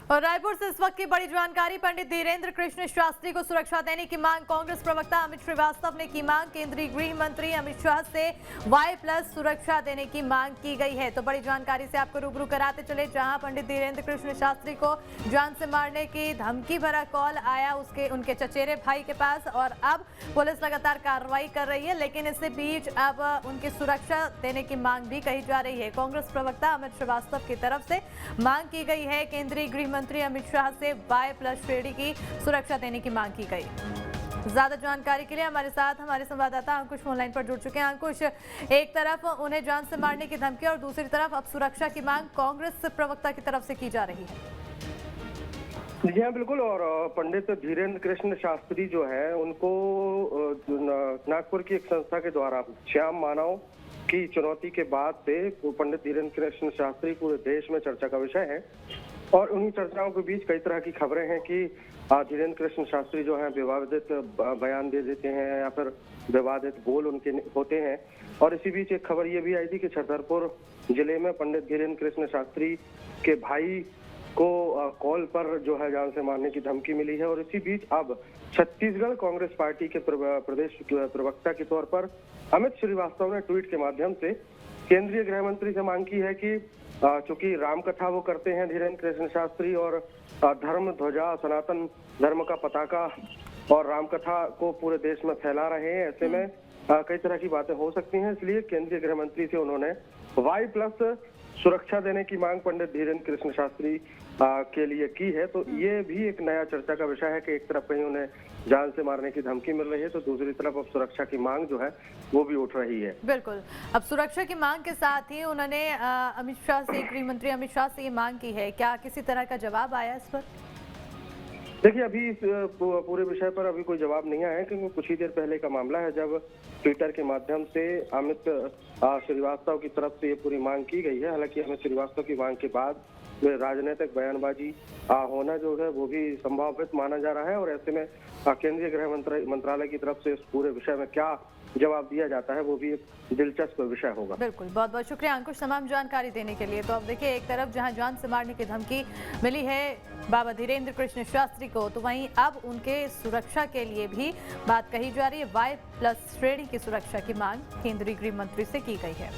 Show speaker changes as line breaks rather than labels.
और रायपुर से इस वक्त की बड़ी जानकारी। पंडित धीरेन्द्र कृष्ण शास्त्री को सुरक्षा देने की मांग। कांग्रेस प्रवक्ता अमित श्रीवास्तव ने की मांग। केंद्रीय गृह मंत्री अमित शाह से Y+ सुरक्षा देने की मांग की गई है। तो बड़ी जानकारी से आपको रूबरू कराते चले, जहां पंडित धीरेन्द्र कृष्ण शास्त्री को जान से मारने की धमकी भरा कॉल आया उनके चचेरे भाई के पास, और अब पुलिस लगातार कार्रवाई कर रही है। लेकिन इसी बीच अब उनकी सुरक्षा देने की मांग भी कही जा रही है। कांग्रेस प्रवक्ता अमित श्रीवास्तव की तरफ से मांग की गई है। केंद्रीय गृह मंत्री अमित शाह से Y+ श्रेणी की सुरक्षा देने की मांग की गई। ज्यादा जानकारी के लिए हमारे साथ हमारे संवाददाता अंकुश फोनलाइन पर जुड़ चुके हैं। अंकुश, एक तरफ उन्हें जान से मारने की धमकी और दूसरी तरफ अब सुरक्षा की मांग कांग्रेस प्रवक्ता की तरफ से की जा रही है।
जी हाँ, बिल्कुल। और पंडित धीरेन्द्र कृष्ण शास्त्री जो है, उनको नागपुर की एक संस्था के द्वारा श्याम मानव की चुनौती के बाद से पंडित धीरेन्द्र कृष्ण शास्त्री पूरे देश में चर्चा का विषय है। और उन्हीं चर्चाओं के बीच कई तरह की खबरें हैं कि धीरेन्द्र कृष्ण शास्त्री जो है विवादित बयान दे देते हैं या फिर विवादित बोल उनके होते हैं। और इसी बीच एक खबर ये भी आई थी कि छतरपुर जिले में पंडित धीरेन्द्र कृष्ण शास्त्री के भाई को कॉल पर जो है जान से मारने की धमकी मिली है। और इसी बीच अब छत्तीसगढ़ कांग्रेस पार्टी के प्रदेश प्रवक्ता के तौर पर अमित श्रीवास्तव ने ट्वीट के माध्यम से केंद्रीय गृह मंत्री से मांग की है कि चूंकि रामकथा वो करते हैं धीरेन्द्र कृष्ण शास्त्री, और धर्म ध्वजा सनातन धर्म का पताका और रामकथा को पूरे देश में फैला रहे हैं, ऐसे में कई तरह की बातें हो सकती हैं। इसलिए केंद्रीय गृह मंत्री से उन्होंने Y+ सुरक्षा देने की मांग पंडित धीरेन्द्र कृष्ण शास्त्री के लिए की है। तो ये भी एक नया चर्चा का विषय है कि एक तरफ कहीं उन्हें जान से मारने की धमकी मिल रही है, तो दूसरी तरफ अब सुरक्षा की मांग जो है वो भी उठ रही है।
बिल्कुल, अब सुरक्षा की मांग के साथ ही उन्होंने अमित शाह से, गृह मंत्री अमित शाह से ये मांग की है। क्या किसी तरह का जवाब आया इस पर?
देखिए, अभी इस पूरे विषय पर अभी कोई जवाब नहीं आया है, क्योंकि कुछ ही देर पहले का मामला है जब ट्विटर के माध्यम से अमित श्रीवास्तव की तरफ से ये पूरी मांग की गई है। हालांकि अमित श्रीवास्तव की मांग के बाद राजनीतिक बयानबाजी होना जो है वो भी संभावित माना जा रहा है। और ऐसे में केंद्रीय गृह मंत्रालय की तरफ से इस पूरे विषय में क्या जवाब दिया जाता है वो भी एक दिलचस्प विषय होगा।
बिल्कुल, बहुत बहुत शुक्रिया अंकुश तमाम जानकारी देने के लिए। तो अब देखिए, एक तरफ जहां जान से मारने की धमकी मिली है बाबा धीरेन्द्र कृष्ण शास्त्री को, तो वहीं अब उनके सुरक्षा के लिए भी बात कही जा रही है। Y+ श्रेणी की सुरक्षा की मांग केंद्रीय गृह मंत्री से की गई है।